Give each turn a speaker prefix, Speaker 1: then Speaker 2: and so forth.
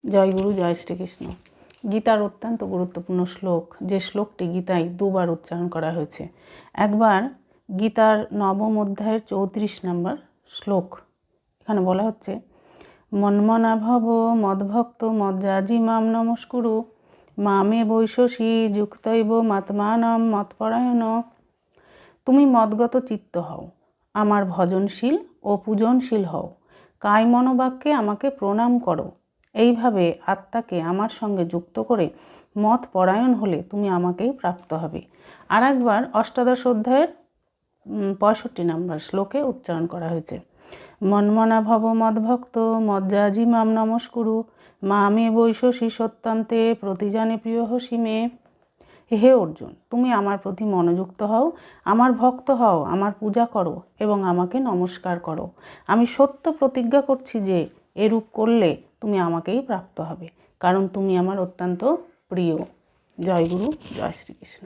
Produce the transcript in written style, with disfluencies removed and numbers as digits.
Speaker 1: জয় গুরু, জয় শ্রীকৃষ্ণ। গীতার অত্যন্ত গুরুত্বপূর্ণ শ্লোক, যে শ্লোকটি গীতায় দুবার উচ্চারণ করা হয়েছে। একবার গীতার 9ম অধ্যায়ের 34 নম্বর শ্লোক, এখানে বলা হচ্ছে, মন্মনা ভব মদ্ভক্ত মজ্জাজি মাম নমস্কুরু মামে বৈশসী যুক্তৈব মাত্মানাম মৎপরায়ণ। তুমি মদগত চিত্ত হও, আমার ভজনশীল ও পূজনশীল হও, কায় মনোবাক্যে আমাকে প্রণাম করো। এইভাবে আত্মাকে আমার সঙ্গে যুক্ত করে মত পরায়ণ হলে তুমি আমাকেই প্রাপ্ত হবে। আর একবার অষ্টাদশ অধ্যায়ের 65 নম্বর শ্লোকে উচ্চারণ করা হয়েছে, মন্মনা ভব মদ্ভক্ত মজ্জাজি মাম নমস্কুরু মামে বৈশসী সত্যান্তে প্রতিজানে প্রিয় হসি মে। হে অর্জুন, তুমি আমার প্রতি মনোযুক্ত হও, আমার ভক্ত হও, আমার পূজা করো এবং আমাকে নমস্কার করো। আমি সত্য প্রতিজ্ঞা করছি যে এরূপ করলে তুমি আমাকেই প্রাপ্ত হবে, কারণ তুমি আমার অত্যন্ত প্রিয়। জয় গুরু, জয় শ্রীকৃষ্ণ।